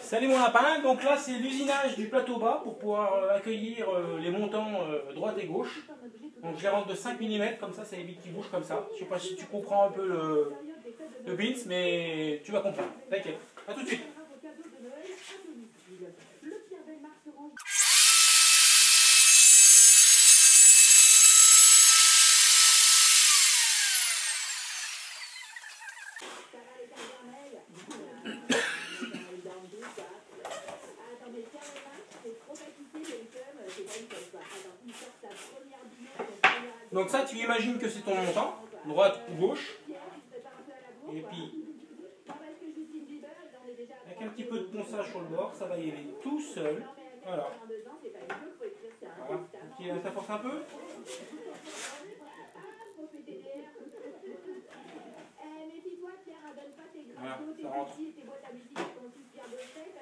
Salut mon lapin, donc là c'est l'usinage du plateau bas pour pouvoir accueillir les montants droite et gauche. Donc je les rentre de 5 mm, comme ça évite qu'ils bougent comme ça. Je sais pas si tu comprends un peu le bins, mais tu vas comprendre. T'inquiète, à tout de suite. Donc ça, tu imagines que c'est ton montant, droite ou gauche. Et puis, avec un petit peu de ponçage sur le bord, ça va y aller tout seul. Voilà. Voilà. Ça force un peu. Voilà, ça rentre.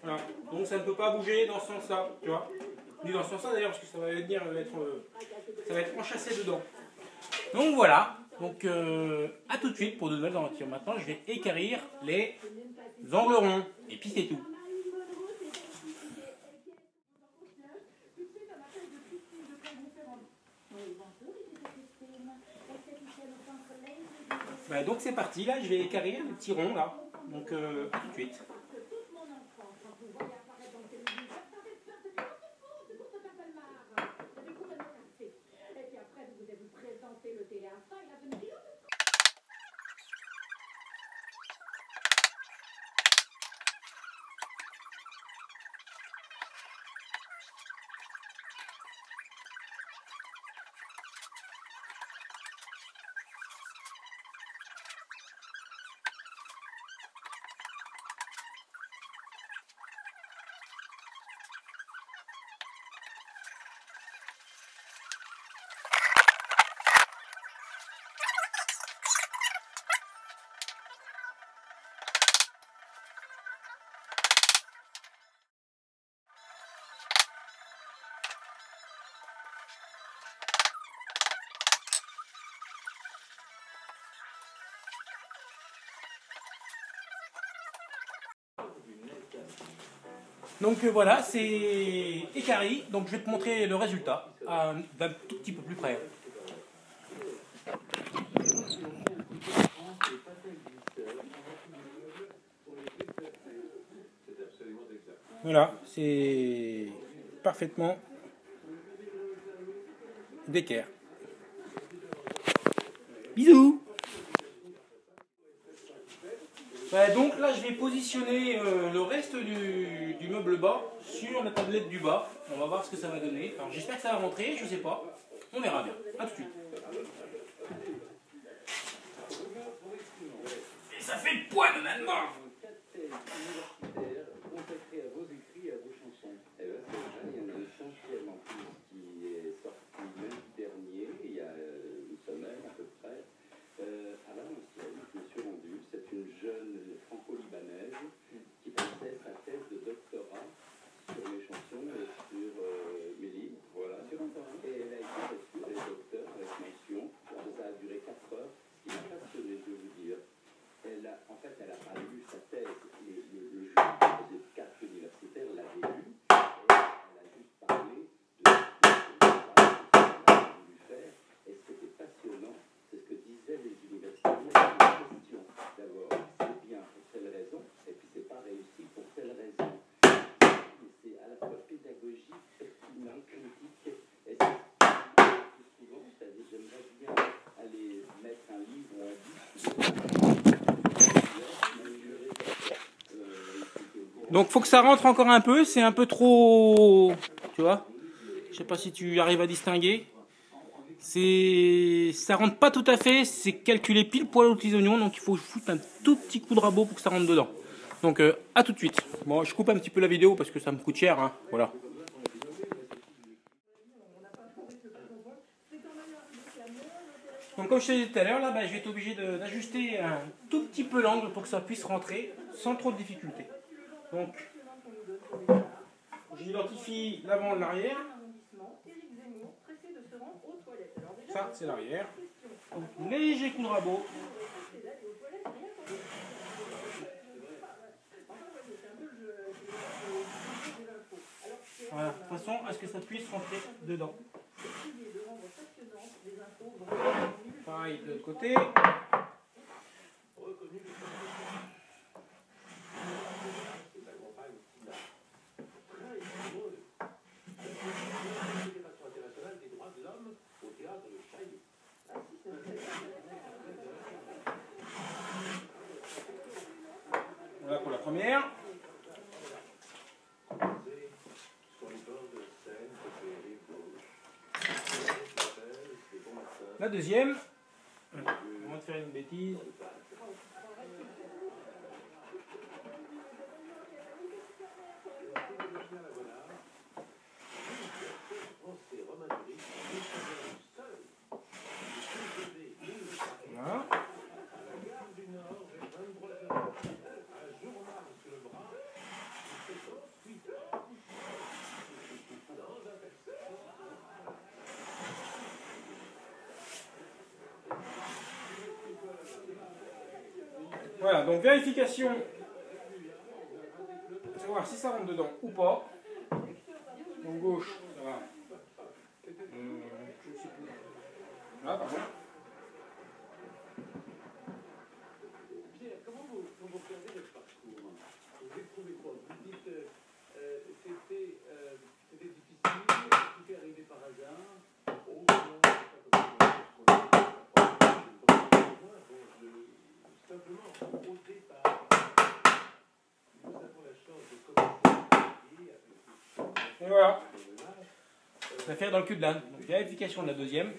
Voilà. Donc ça ne peut pas bouger dans ce sens-là, tu vois. Ni dans ce sens-là d'ailleurs, parce que ça va venir ça va être enchâssé dedans. Donc voilà. Donc à tout de suite pour de nouvelles aventures. Maintenant, je vais équarrir les angles ronds. Et puis c'est tout. Bah, donc c'est parti, là je vais équarrir le petit rond là. Donc à tout de suite. Donc voilà, c'est équarri. Donc je vais te montrer le résultat d'un tout petit peu plus près. Voilà, c'est parfaitement d'équerre. Bisous. Donc là je vais positionner le reste du meuble bas sur la tablette du bas. On va voir ce que ça va donner. Alors j'espère que ça va rentrer, je sais pas. On verra bien. A tout de suite. Et ça fait le poids normalement. Donc faut que ça rentre encore un peu, c'est un peu trop, tu vois, je sais pas si tu arrives à distinguer, ça rentre pas tout à fait, c'est calculé pile poil aux petits oignons, donc il faut foutre un tout petit coup de rabot pour que ça rentre dedans. Donc à tout de suite. Bon, je coupe un petit peu la vidéo parce que ça me coûte cher, hein, voilà. Donc comme je te disais tout à l'heure, là, je vais être obligé d'ajuster un tout petit peu l'angle pour que ça puisse rentrer sans trop de difficulté. Donc, j'identifie l'avant et l'arrière. Ça, c'est l'arrière. Léger coup de rabot. façon à ce que ça puisse rentrer dedans. Pareil de l'autre côté. Voilà pour la première. La deuxième. On va te faire une bêtise. Voilà. Voilà, donc vérification, savoir si ça rentre dedans ou pas. Donc gauche, ça va. Je sais plus. Là, pardon. Pierre, comment vous observez votre parcours? Vous avez trouvé quoi? Vous dites c'était difficile, tout est arrivé par hasard. Oh non, simplement, au départ, nous avons la chance de commencer Et voilà. L'affaire dans le cul de l'âne. Donc vérification de la deuxième.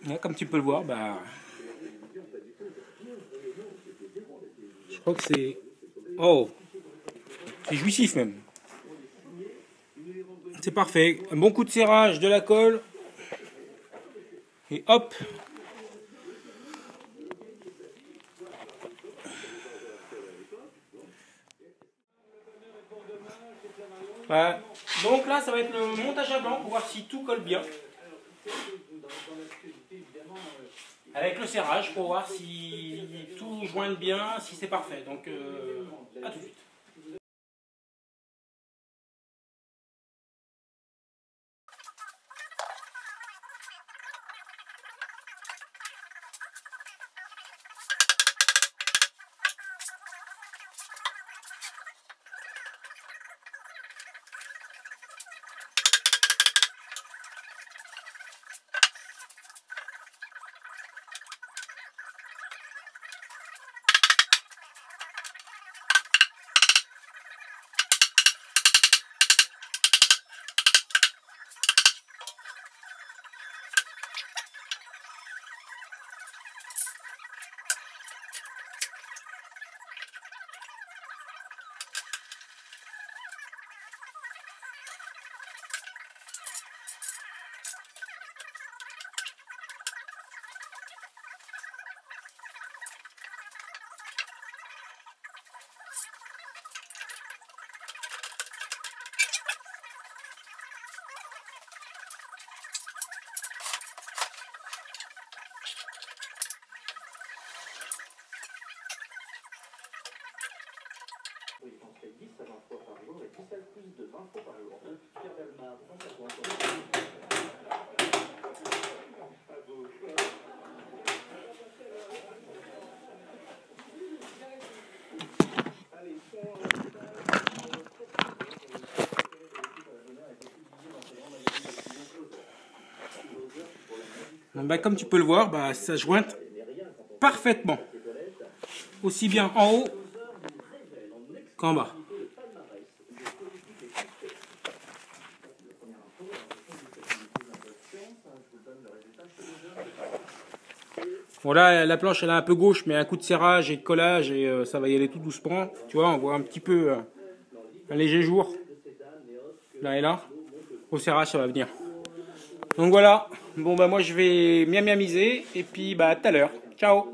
Là, comme tu peux le voir, bah, je crois que c'est... Oh, c'est jouissif même. C'est parfait. Un bon coup de serrage, de la colle. Et hop. Voilà. Donc là, ça va être le montage à blanc pour voir si tout colle bien. Avec le serrage pour voir si tout joigne bien, si c'est parfait. Donc, à tout de suite. Oui, on fait 10 à 20 fois par jour et 10 à plus de 20 fois par jour. Pierre Bellemare, vous pensez à quoi? Donc, bah, comme tu peux le voir, bah, ça jointe parfaitement. Aussi bien en haut qu'en bas. Bon là, la planche elle est un peu gauche, mais un coup de serrage et de collage et ça va y aller tout doucement. Tu vois, on voit un petit peu un léger jour. Là et là. Au serrage, ça va venir. Donc voilà. Bon bah moi je vais miser et puis bah à tout à l'heure. Ciao.